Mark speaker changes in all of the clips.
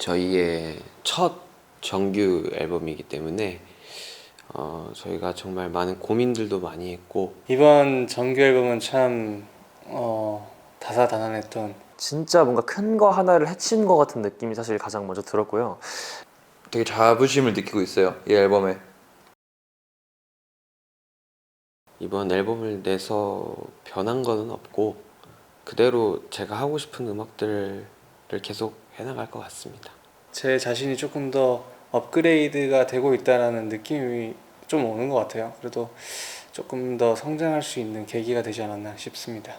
Speaker 1: 저희의 첫 정규 앨범이기 때문에 저희가 정말 많은 고민들도 많이 했고,
Speaker 2: 이번 정규 앨범은 참 다사다난했던,
Speaker 3: 진짜 뭔가 큰 거 하나를 해친 것 같은 느낌이 사실 가장 먼저 들었고요.
Speaker 4: 되게 자부심을 느끼고 있어요, 이 앨범에.
Speaker 1: 이번 앨범을 내서 변한 거는 없고 그대로 제가 하고 싶은 음악들을 계속 해나갈 것 같습니다.
Speaker 2: 제 자신이 조금 더 업그레이드가 되고 있다는 느낌이 좀 오는 것 같아요. 그래도 조금 더 성장할 수 있는 계기가 되지 않았나 싶습니다.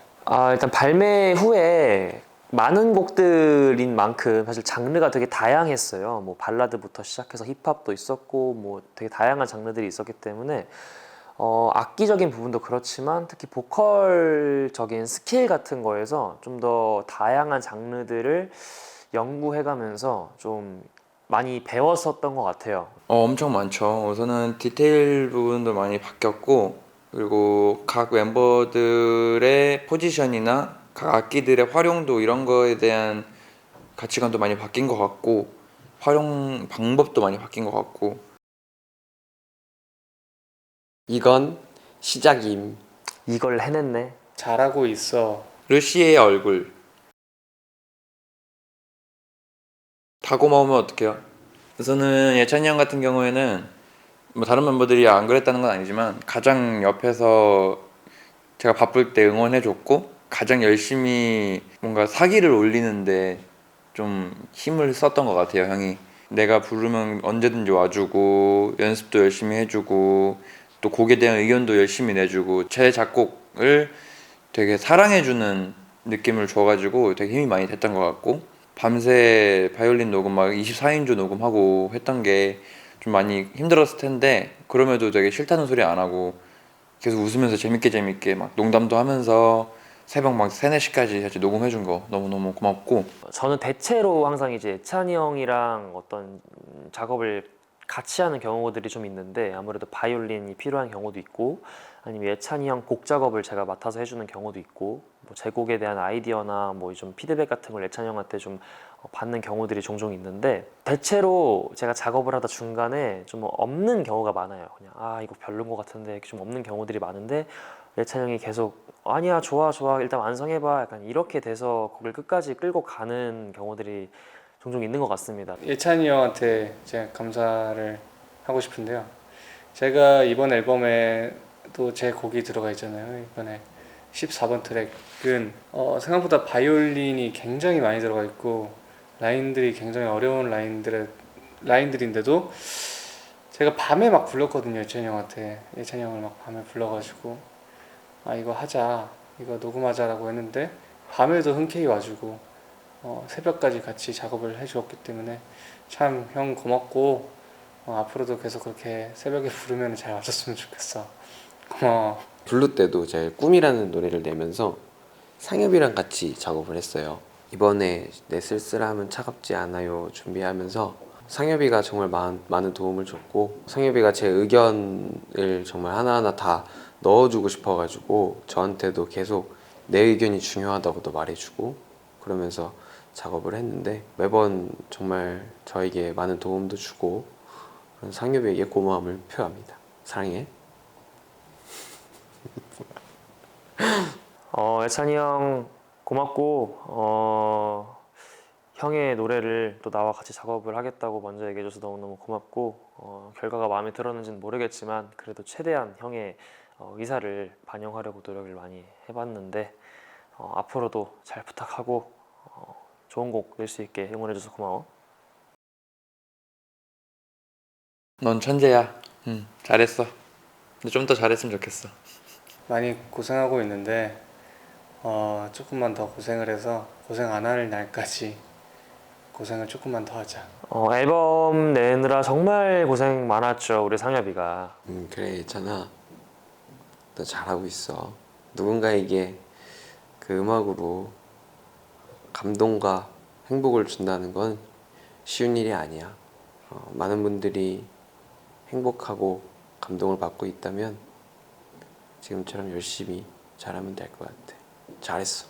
Speaker 3: 일단 발매 후에 많은 곡들인 만큼 사실 장르가 되게 다양했어요. 뭐 발라드부터 시작해서 힙합도 있었고 뭐 되게 다양한 장르들이 있었기 때문에 악기적인 부분도 그렇지만 특히 보컬적인 스킬 같은 거에서 좀 더 다양한 장르들을 연구해가면서 좀 많이 배웠었던 것 같아요.
Speaker 4: 엄청 많죠. 우선은 디테일 부분도 많이 바뀌었고, 그리고 각 멤버들의 포지션이나 각 악기들의 활용도 이런 거에 대한 가치관도 많이 바뀐 것 같고, 활용 방법도 많이 바뀐 것 같고.
Speaker 1: 이건 시작임.
Speaker 3: 이걸 해냈네.
Speaker 2: 잘하고 있어.
Speaker 4: 르시의 얼굴. 다 고마우면 어떡해요? 우선은 예찬이 형 같은 경우에는 뭐 다른 멤버들이 안 그랬다는 건 아니지만 가장 옆에서 제가 바쁠 때 응원해줬고, 가장 열심히 뭔가 사기를 올리는데 좀 힘을 썼던 것 같아요, 형이. 내가 부르면 언제든지 와주고, 연습도 열심히 해주고, 또 곡에 대한 의견도 열심히 내주고, 제 작곡을 되게 사랑해주는 느낌을 줘가지고 되게 힘이 많이 됐던 것 같고, 밤새 바이올린 녹음 막 24인조 녹음하고 했던 게 좀 많이 힘들었을 텐데, 그럼에도 되게 싫다는 소리 안 하고 계속 웃으면서 재밌게 막 농담도 하면서 새벽 막 3, 4시까지 같이 녹음해준 거 너무너무 고맙고.
Speaker 3: 저는 대체로 항상 이제 찬이 형이랑 어떤 작업을 같이 하는 경우들이 좀 있는데 아무래도 바이올린이 필요한 경우도 있고 아니면 예찬이 형 곡 작업을 제가 맡아서 해주는 경우도 있고 뭐 제 곡에 대한 아이디어나 뭐 좀 피드백 같은 걸 예찬이 형한테 좀 받는 경우들이 종종 있는데 대체로 제가 작업을 하다 중간에 좀 없는 경우가 많아요. 그냥 이거 별론 것 같은데 이렇게 좀 없는 경우들이 많은데 예찬이 형이 계속 아니야 좋아 일단 완성해봐 약간 이렇게 돼서 곡을 끝까지 끌고 가는 경우들이 종종 있는 것 같습니다.
Speaker 2: 예찬이 형한테 제가 감사를 하고 싶은데요. 제가 이번 앨범에 또 제 곡이 들어가 있잖아요. 이번에 14번 트랙은 생각보다 바이올린이 굉장히 많이 들어가 있고 라인들이 굉장히 어려운 라인들인데도 제가 밤에 막 불렀거든요. 예찬이 형한테. 예찬이 형을 막 밤에 불러가지고 이거 하자, 이거 녹음하자라고 했는데 밤에도 흔쾌히 와주고 새벽까지 같이 작업을 해주었기 때문에 참 형 고맙고 앞으로도 계속 그렇게 새벽에 부르면 잘 와줬으면 좋겠어. 고마워.
Speaker 1: 블루 때도 제가 꿈이라는 노래를 내면서 상엽이랑 같이 작업을 했어요. 이번에 내 쓸쓸함은 차갑지 않아요 준비하면서 상엽이가 정말 많은 도움을 줬고, 상엽이가 제 의견을 정말 하나하나 다 넣어주고 싶어가지고 저한테도 계속 내 의견이 중요하다고도 말해주고 그러면서 작업을 했는데, 매번 정말 저에게 많은 도움도 주고 그런 상엽이에게 고마움을 표합니다. 사랑해.
Speaker 3: 예찬이 형 고맙고 형의 노래를 또 나와 같이 작업을 하겠다고 먼저 얘기해줘서 너무너무 고맙고 결과가 마음에 들었는지는 모르겠지만 그래도 최대한 형의 의사를 반영하려고 노력을 많이 해봤는데 앞으로도 잘 부탁하고 좋은 곡 낼 수 있게 응원해줘서 고마워.
Speaker 4: 넌 천재야. 잘했어. 근데 좀 더 잘했으면 좋겠어.
Speaker 2: 많이 고생하고 있는데 조금만 더 고생을 해서 고생 안 할 날까지 고생을 조금만 더 하자.
Speaker 3: 앨범 내느라 정말 고생 많았죠 우리 상엽이가.
Speaker 1: 그래 있잖아, 너 잘하고 있어. 누군가에게 그 음악으로 감동과 행복을 준다는 건 쉬운 일이 아니야. 많은 분들이 행복하고 감동을 받고 있다면 지금처럼 열심히 잘하면 될 것 같아. 잘했어.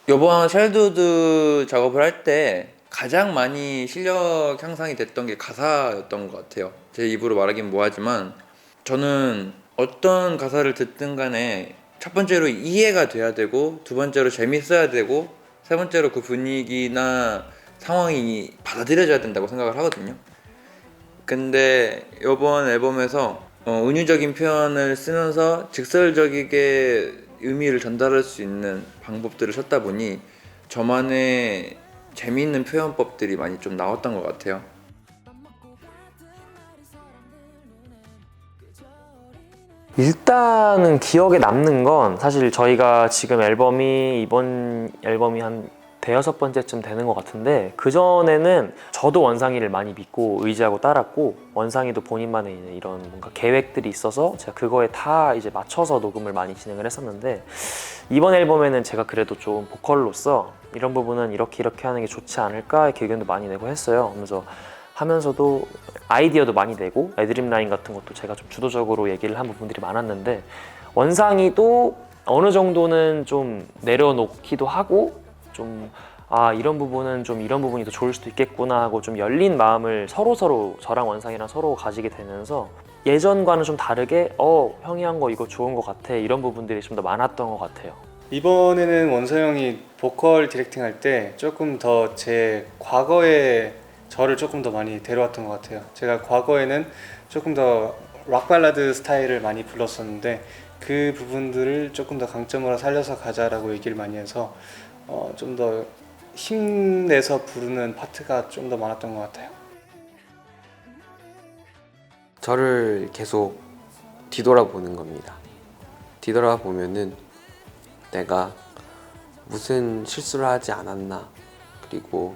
Speaker 4: 이번 쉘도드 작업을 할 때 가장 많이 실력 향상이 됐던 게 가사였던 것 같아요. 제 입으로 말하긴 뭐하지만 저는 어떤 가사를 듣든 간에 첫 번째로 이해가 돼야 되고, 두 번째로 재밌어야 되고, 세 번째로 그 분위기나 상황이 받아들여져야 된다고 생각을 하거든요. 근데 이번 앨범에서 은유적인 표현을 쓰면서 직설적이게 의미를 전달할 수 있는 방법들을 찾다 보니 저만의 재미있는 표현법들이 많이 좀 나왔던 것 같아요.
Speaker 3: 일단은 기억에 남는 건 사실 저희가 지금 이번 앨범이 한 대여섯 번째쯤 되는 것 같은데, 그전에는 저도 원상이를 많이 믿고 의지하고 따랐고, 원상이도 본인만의 이런 뭔가 계획들이 있어서 제가 그거에 다 이제 맞춰서 녹음을 많이 진행을 했었는데, 이번 앨범에는 제가 그래도 좀 보컬로서 이런 부분은 이렇게 하는 게 좋지 않을까 이렇게 의견도 많이 내고 했어요. 그래서 하면서도 아이디어도 많이 내고 애드립 라인 같은 것도 제가 좀 주도적으로 얘기를 한 부분들이 많았는데, 원상이도 어느 정도는 좀 내려놓기도 하고, 좀 이런 부분은 좀 이런 부분이 더 좋을 수도 있겠구나 하고 좀 열린 마음을 서로 저랑 원상이랑 서로 가지게 되면서 예전과는 좀 다르게 형이 한 거 이거 좋은 거 같아, 이런 부분들이 좀 더 많았던 것 같아요.
Speaker 2: 이번에는 원서 형이 보컬 디렉팅 할 때 조금 더 제 과거의 저를 조금 더 많이 데려왔던 것 같아요. 제가 과거에는 조금 더 락발라드 스타일을 많이 불렀었는데, 그 부분들을 조금 더 강점으로 살려서 가자라고 얘기를 많이 해서 좀 더 힘내서 부르는 파트가 좀 더 많았던 것 같아요.
Speaker 1: 저를 계속 뒤돌아보는 겁니다. 뒤돌아보면은 내가 무슨 실수를 하지 않았나, 그리고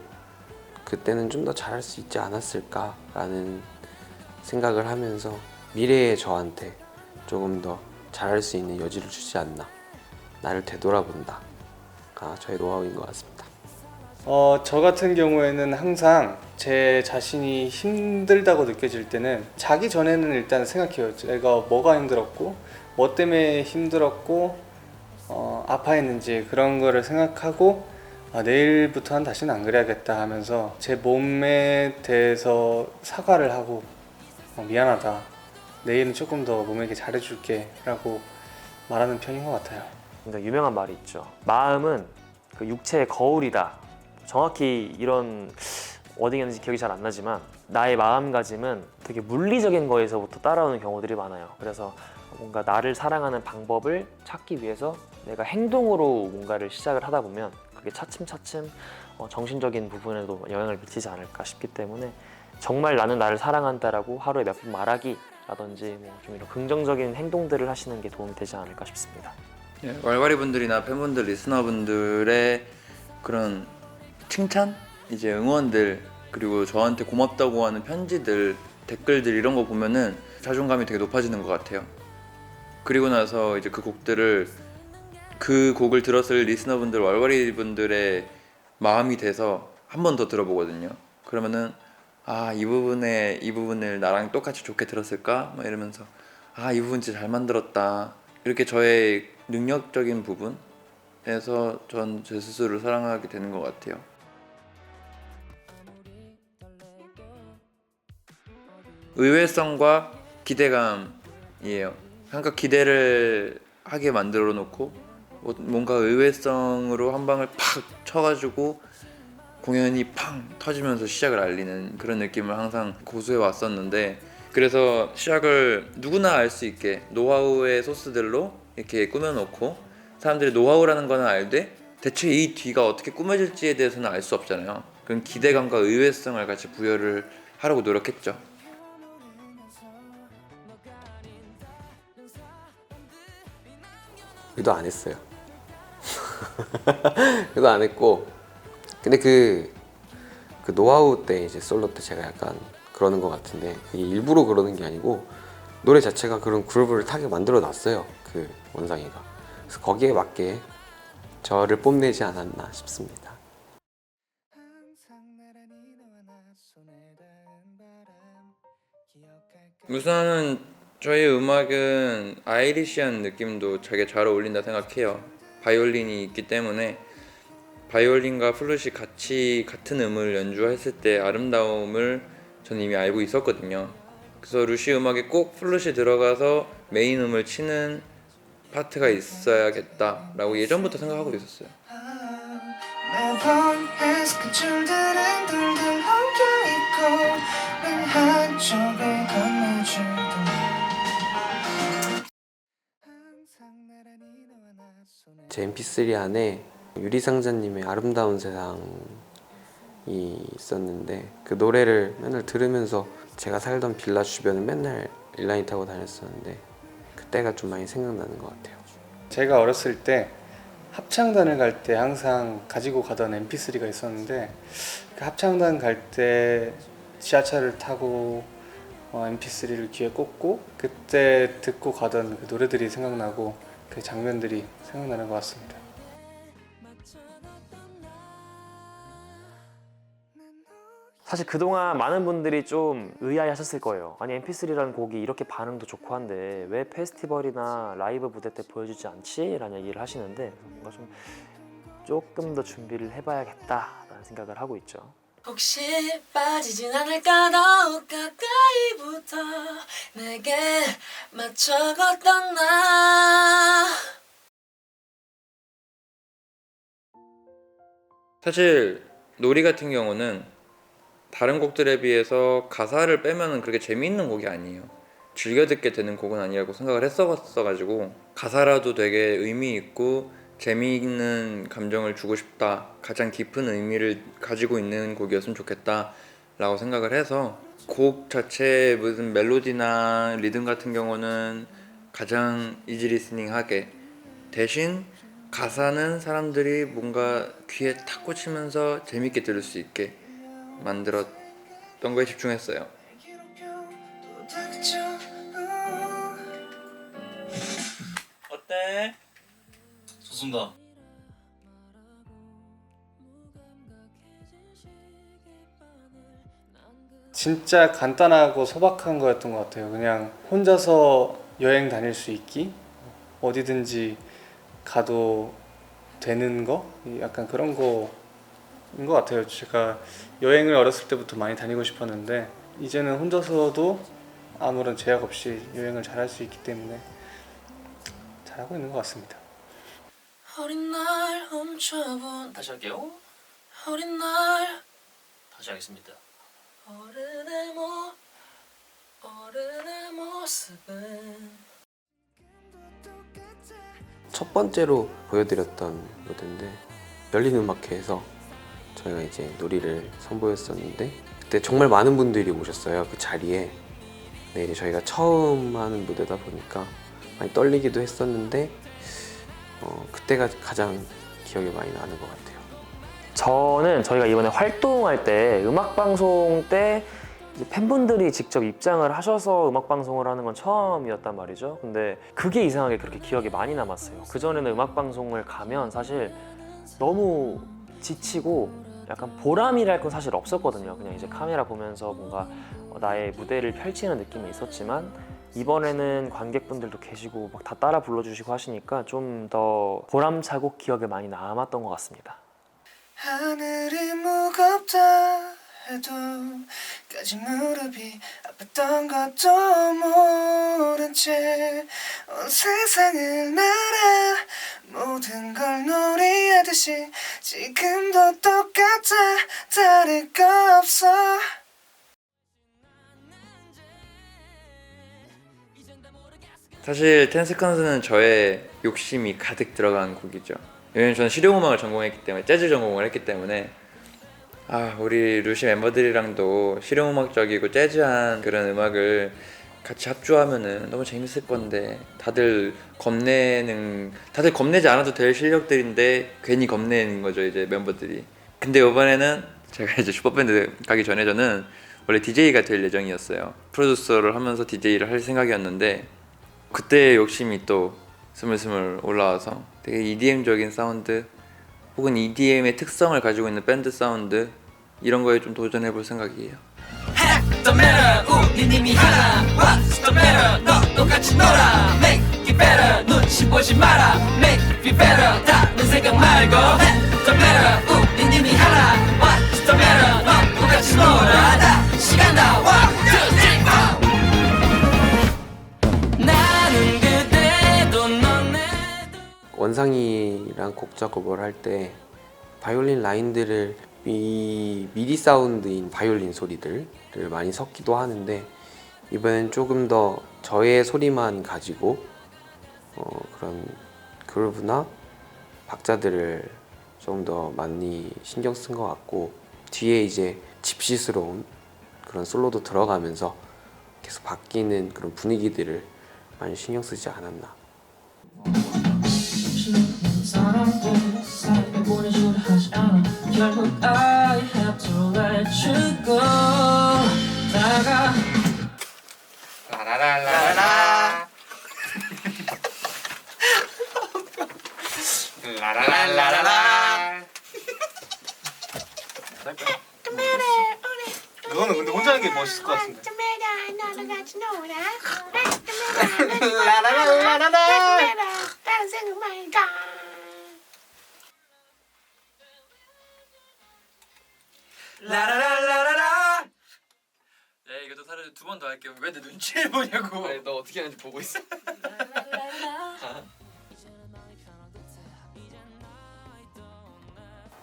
Speaker 1: 그때는 좀 더 잘할 수 있지 않았을까라는 생각을 하면서 미래의 저한테 조금 더 잘할 수 있는 여지를 주지 않나, 나를 되돌아본다가 저의 노하우인 것 같습니다.
Speaker 2: 저 같은 경우에는 항상 제 자신이 힘들다고 느껴질 때는 자기 전에는 일단 생각해요. 내가 뭐가 힘들었고, 뭐 때문에 힘들었고, 아파했는지 그런 거를 생각하고, 내일부터는 다시는 안 그래야겠다 하면서 제 몸에 대해서 사과를 하고, 미안하다, 내일은 조금 더 몸에게 잘해줄게 라고 말하는 편인 것 같아요.
Speaker 3: 그러니까 유명한 말이 있죠. 마음은 그 육체의 거울이다. 정확히 이런 워딩이었는지 기억이 잘 안 나지만, 나의 마음가짐은 되게 물리적인 거에서부터 따라오는 경우들이 많아요. 그래서 뭔가 나를 사랑하는 방법을 찾기 위해서 내가 행동으로 뭔가를 시작을 하다 보면 그게 차츰차츰 정신적인 부분에도 영향을 미치지 않을까 싶기 때문에, 정말 나는 나를 사랑한다라고 하루에 몇 번 말하기라든지 좀 이런 긍정적인 행동들을 하시는 게 도움이 되지 않을까 싶습니다.
Speaker 4: 왈왈이 분들이나 팬분들, 리스너분들의 그런 칭찬, 이제 응원들, 그리고 저한테 고맙다고 하는 편지들, 댓글들 이런 거 보면은 자존감이 되게 높아지는 것 같아요. 그리고 나서 이제 그 곡을 들었을 리스너분들, 왈왈이 분들의 마음이 돼서 한 번 더 들어보거든요. 그러면은 이 부분을 나랑 똑같이 좋게 들었을까? 막 이러면서 이 부분 진짜 잘 만들었다. 이렇게 저의 능력적인 부분에서 전 제 스스로를 사랑하게 되는 것 같아요. 의외성과 기대감이에요. 그러니까 기대를 하게 만들어 놓고 뭔가 의외성으로 한 방을 팍 쳐가지고 공연이 팡 터지면서 시작을 알리는 그런 느낌을 항상 고수해 왔었는데, 그래서 시작을 누구나 알 수 있게 노하우의 소스들로 이렇게 꾸며놓고, 사람들이 노하우라는 거는 알되 대체 이 뒤가 어떻게 꾸며질지에 대해서는 알 수 없잖아요. 그런 기대감과 의외성을 같이 부여를 하려고 노력했죠.
Speaker 1: 의도 안 했어요. 의도 안 했고, 근데 그 노하우 때 이제 솔로 때 제가 약간 그러는 것 같은데, 그게 일부러 그러는 게 아니고 노래 자체가 그런 그루브를 타게 만들어 놨어요, 그 원상이가. 그래서 거기에 맞게 저를 뽐내지 않았나 싶습니다.
Speaker 4: 우선은 저희 음악은 아이리시한 느낌도 되게 잘 어울린다 생각해요. 바이올린이 있기 때문에 바이올린과 플룻이 같이 같은 음을 연주했을 때 아름다움을 저는 이미 알고 있었거든요. 그래서 루시 음악에 꼭 플룻이 들어가서 메인 음을 치는 파트가 있어야겠다라고 예전부터 생각하고 있었어요.
Speaker 5: 매번 햇빛줄들은 둥둥 엉켜있고 늘 한쪽을 건네주던 항상 나란히 너와 나 손에
Speaker 1: 제 mp3 안에 유리상자님의 아름다운 세상이 있었는데 그 노래를 맨날 들으면서 제가 살던 빌라 주변을 맨날 인라인 타고 다녔었는데 그때가 좀 많이 생각나는 것 같아요.
Speaker 2: 제가 어렸을 때 합창단을 갈 때 항상 가지고 가던 mp3가 있었는데 그 합창단 갈 때 지하철을 타고 mp3를 귀에 꽂고 그때 듣고 가던 그 노래들이 생각나고 그 장면들이 생각나는 것 같습니다.
Speaker 3: 사실 그동안 많은 분들이 좀 의아해하셨을 거예요. 아니 mp3라는 곡이 이렇게 반응도 좋고 한데 왜 페스티벌이나 라이브 무대 때 보여주지 않지? 라는 얘기를 하시는데 뭔가 좀 조금 더 준비를 해봐야겠다라는 생각을 하고 있죠.
Speaker 6: 혹시 빠지진 않을까 더욱 가까이부터 내게 맞춰 걷던 나.
Speaker 4: 사실 놀이 같은 경우는 다른 곡들에 비해서 가사를 빼면은 그렇게 재미있는 곡이 아니에요. 즐겨 듣게 되는 곡은 아니라고 생각을 했어가지고 가사라도 되게 의미 있고 재미있는 감정을 주고 싶다, 가장 깊은 의미를 가지고 있는 곡이었으면 좋겠다 라고 생각을 해서 곡 자체의 무슨 멜로디나 리듬 같은 경우는 가장 이지 리스닝하게, 대신 가사는 사람들이 뭔가 귀에 탁 꽂히면서 재밌게 들을 수 있게 만들었던 거에 집중했어요. 어때?
Speaker 7: 좋습니다.
Speaker 2: 진짜 간단하고 소박한 거였던 것 같아요. 그냥 혼자서 여행 다닐 수 있기, 어디든지 가도 되는 거, 약간 그런 거인 것 같아요. 제가 여행을 어렸을 때부터 많이 다니고 싶었는데 이제는 혼자서도 아무런 제약 없이 여행을 잘할 수 있기 때문에 잘하고 있는 것 같습니다.
Speaker 6: 어린 날 훔쳐본
Speaker 7: 다시 할게요.
Speaker 6: 어린 날
Speaker 7: 다시 하겠습니다.
Speaker 6: 어른의 모습은
Speaker 1: 첫 번째로 보여드렸던 무대인데 열린 음악회에서 저희가 이제 놀이를 선보였었는데 그때 정말 많은 분들이 오셨어요. 그 자리에. 네, 이제 저희가 처음 하는 무대다 보니까 많이 떨리기도 했었는데 그때가 가장 기억에 많이 나는 것 같아요.
Speaker 3: 저는 저희가 이번에 활동할 때 음악방송 때 이제 팬분들이 직접 입장을 하셔서 음악방송을 하는 건 처음이었단 말이죠. 근데 그게 이상하게 그렇게 기억에 많이 남았어요. 그전에는 음악방송을 가면 사실 너무 지치고 약간 보람이랄 건 사실 없었거든요. 그냥 이제 카메라 보면서 뭔가 나의 무대를 펼치는 느낌이 있었지만 이번에는 관객분들도 계시고 막 다 따라 불러주시고 하시니까 좀 더 보람차고 기억에 많이 남았던 것 같습니다.
Speaker 5: 하늘이 무겁다 해도 까지 무릎이 아팠던 것도 모른 채 온 세상을 날아 모든 걸 놀이하듯이 지금도 똑같아 다를 거 없어.
Speaker 4: 사실 10seconds는 저의 욕심이 가득 들어간 곡이죠. 왜냐면 저는 실용음악을 전공했기 때문에, 재즈 전공을 했기 때문에 우리 루시 멤버들이랑도 실용음악적이고 재즈한 그런 음악을 같이 합주하면은 너무 재밌을 건데 다들 겁내지 않아도 될 실력들인데 괜히 겁내는 거죠, 이제 멤버들이. 근데 이번에는 제가 이제 슈퍼밴드 가기 전에 저는 원래 DJ가 될 예정이었어요. 프로듀서를 하면서 DJ를 할 생각이었는데 그때 욕심이 또 스물스물 올라와서 되게 EDM적인 사운드 혹은 EDM의 특성을 가지고 있는 밴드 사운드 이런 거에 좀 도전해 볼 생각이에요.
Speaker 7: Don't matter 우린 이미 하나 What's the matter 너 똑같이 놀아 Make it better 눈치 보지 마라 Make it better 다른 생각 말고 What's the matter 우리님이 하나 What's the matter 너 똑같이 놀아다 시간 나와 2, 3, 4 나는 그대도 너네도
Speaker 1: 원상이랑 곡 작업을 할 때 바이올린 라인들을 미디 사운드인 바이올린 소리들을 많이 섞기도 하는데 이번엔 조금 더 저의 소리만 가지고 그런 그루브나 박자들을 좀 더 많이 신경 쓴 것 같고 뒤에 이제 집시스러운 그런 솔로도 들어가면서 계속 바뀌는 그런 분위기들을 많이 신경 쓰지 않았나.
Speaker 6: 결국 I have to let you go 다가
Speaker 4: 라라라라라 라라라라라
Speaker 2: 이거는 근데 혼자 하는 게 멋있을 것 같은데.
Speaker 4: 라라라라라 야 이것도 사실 두 번 더 할게요. 왜 내 눈치를 보냐고. 아니, 너 어떻게 하는지 보고 있어.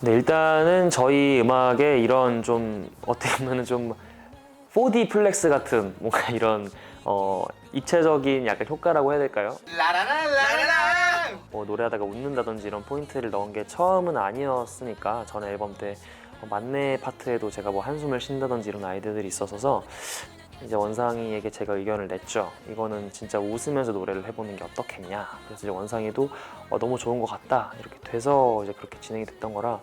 Speaker 3: 네, 일단은 저희 음악에 이런 좀 어떻게 보면 좀 4D 플렉스 같은 뭔가 이런 입체적인 약간 효과라고 해야 될까요?
Speaker 4: 라라라라라
Speaker 3: 노래하다가 웃는다든지 이런 포인트를 넣은 게 처음은 아니었으니까 전 앨범 때 만내 파트에도 제가 뭐 한숨을 쉰다든지 이런 아이디어들이 있어서 이제 원상이에게 제가 의견을 냈죠. 이거는 진짜 웃으면서 노래를 해보는 게 어떻겠냐. 그래서 이제 원상이도 너무 좋은 것 같다 이렇게 돼서 이제 그렇게 진행이 됐던 거라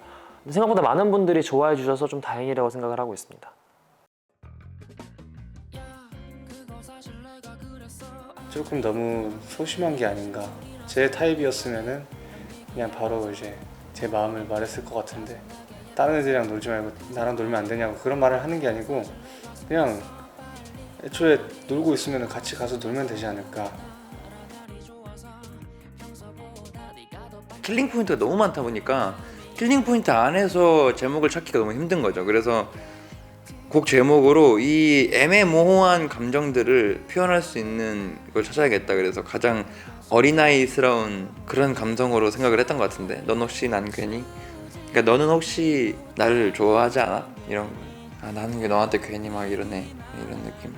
Speaker 3: 생각보다 많은 분들이 좋아해 주셔서 좀 다행이라고 생각을 하고 있습니다.
Speaker 2: 조금 너무 소심한 게 아닌가. 제 타입이었으면은 그냥 바로 이제 제 마음을 말했을 것 같은데 다른 애들이랑 놀지 말고 나랑 놀면 안 되냐고 그런 말을 하는 게 아니고 그냥 애초에 놀고 있으면 같이 가서 놀면 되지 않을까.
Speaker 4: 킬링 포인트가 너무 많다 보니까 킬링 포인트 안에서 제목을 찾기가 너무 힘든 거죠. 그래서 곡 제목으로 이 애매모호한 감정들을 표현할 수 있는 걸 찾아야겠다. 그래서 가장 어린아이스러운 그런 감성으로 생각을 했던 것 같은데 넌 혹시 난 괜히 그러니까 너는 혹시 나를 좋아하지 않아? 이런 나는 왜 너한테 괜히 막 이러네 이런 느낌.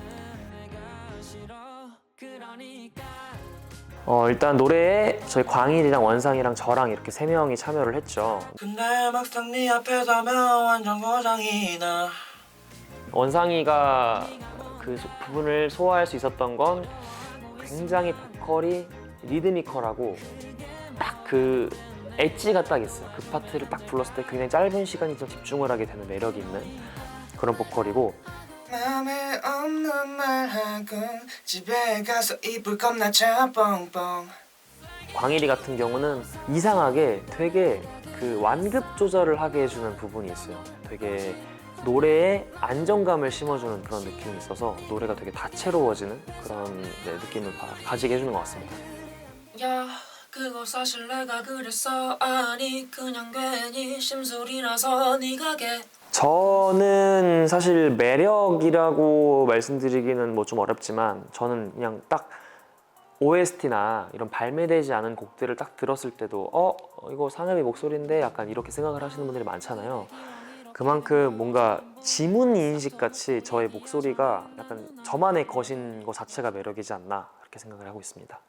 Speaker 3: 일단 노래에 저희 광일이랑 원상이랑 저랑 이렇게 세 명이 참여를 했죠.
Speaker 7: 근데 막상 네 앞에 서면 완전 고장이나
Speaker 3: 원상이가 그 부분을 소화할 수 있었던 건 굉장히 보컬이 리드미컬하고 딱 그 엣지가 딱 있어요. 그 파트를 딱 불렀을 때 굉장히 짧은 시간이 좀 집중을 하게 되는 매력이 있는 그런 보컬이고
Speaker 5: 맘에 없는 말하고 집에 가서 이불 겁나 차 뻥뻥
Speaker 3: 광일이 같은 경우는 이상하게 되게 그 완급 조절을 하게 해주는 부분이 있어요. 되게 노래에 안정감을 심어주는 그런 느낌이 있어서 노래가 되게 다채로워지는 그런 느낌을 가지게 해주는 것 같습니다.
Speaker 6: 야 그거 사실 내가 그랬어 아니 그냥 괜히 심술이라서 네가
Speaker 3: 저는 사실 매력이라고 말씀드리기는 뭐 좀 어렵지만 저는 그냥 딱 OST나 이런 발매되지 않은 곡들을 딱 들었을 때도 이거 상엽이 목소리인데 약간 이렇게 생각을 하시는 분들이 많잖아요. 그만큼 뭔가 지문 인식 같이 저의 목소리가 약간 저만의 것인 것 자체가 매력이지 않나 그렇게 생각을 하고 있습니다.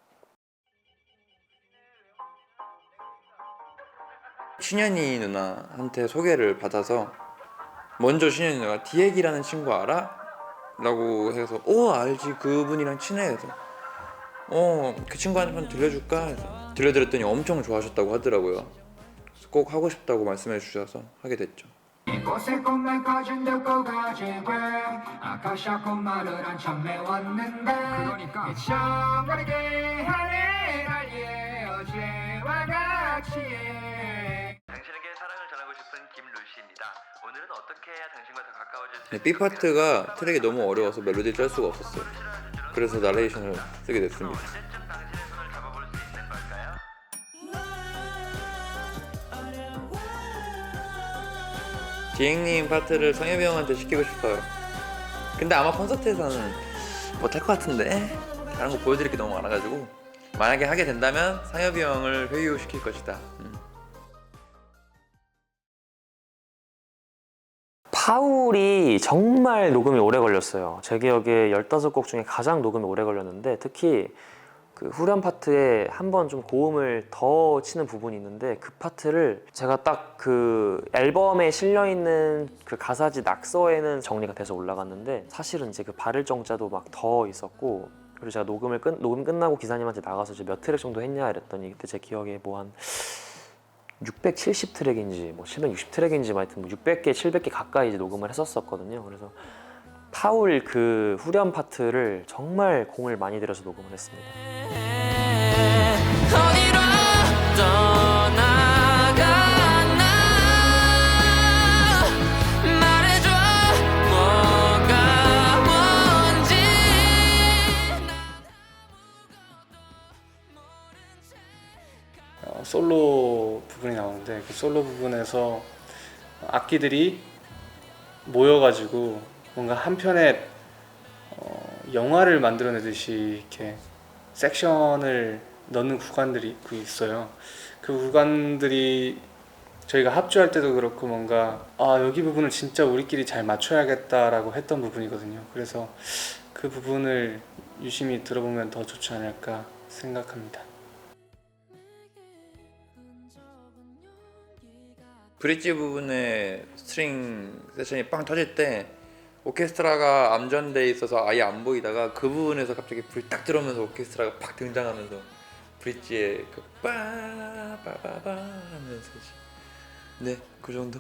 Speaker 4: 신현이 누나한테 소개를 받아서 먼저 신현이 누나가 디엑이라는 친구 알아? 라고 해서 알지 그분이랑 친해 해서 그 친구한테 한번 들려줄까 해서 들려드렸더니 엄청 좋아하셨다고 하더라고요. 그래서 꼭 하고 싶다고 말씀해 주셔서 하게 됐죠.
Speaker 5: 이곳에 꽃말 꺼진 듯고가 지게 아카시아 꽃말을 한참 메웠는데 그러니까 미쳐버리게 하네 날예 어제와 같이
Speaker 8: 당신에게 사랑을 전하고 싶은 김루시입니다. 오늘은 어떻게 해야 당신과 더 가까워질 수
Speaker 4: B 파트가 트랙이 너무 어려워서 멜로디를 짤 수가 없었어요. 그래서 나레이션을 쓰게 됐습니다.
Speaker 8: 언제쯤 당신의 손을 잡아볼 수 있는 걸까요?
Speaker 4: 지행님 파트를 성엽이 형한테 시키고 싶어요. 근데 아마 콘서트에서는 못할 것 같은데 다른 거 보여드릴 게 너무 많아가지고 만약에 하게 된다면 상엽이 형을 회유시킬 것이다.
Speaker 3: 파울이 정말 녹음이 오래 걸렸어요. 제 기억에 15곡 중에 가장 녹음이 오래 걸렸는데 특히 그 후렴 파트에 한 번 좀 고음을 더 치는 부분이 있는데 그 파트를 제가 딱 그 앨범에 실려있는 그 가사지 낙서에는 정리가 돼서 올라갔는데 사실은 이제 그 바를 정자도 막 더 있었고 그리고 제가 녹음 끝나고 기사님한테 나가서 이제 몇 트랙 정도 했냐 이랬더니 그때 제 기억에 뭐 한 670트랙인지 뭐 760트랙인지 하여튼 뭐 600개, 700개 가까이 이제 녹음을 했었거든요. 그래서 파울 그 후렴 파트를 정말 공을 많이 들여서 녹음을 했습니다.
Speaker 6: 어디로 떠나가나 말해줘 뭐가 뭔지
Speaker 2: 솔로 부분이 나오는데 그 솔로 부분에서 악기들이 모여가지고 뭔가 한 편의 영화를 만들어내듯이 이렇게 섹션을 넣는 구간들이 있어요. 그 구간들이 저희가 합주할 때도 그렇고 뭔가 여기 부분을 진짜 우리끼리 잘 맞춰야겠다라고 했던 부분이거든요. 그래서 그 부분을 유심히 들어보면 더 좋지 않을까 생각합니다.
Speaker 4: 브릿지 부분에 스트링 세션이 빵 터질 때 오케스트라가 암전돼 있어서 아예 안 보이다가 그 부분에서 갑자기 불 딱 들어오면서 오케스트라가 팍 등장하면서 브릿지에 그 빠바바바 하면서 네, 그 정도.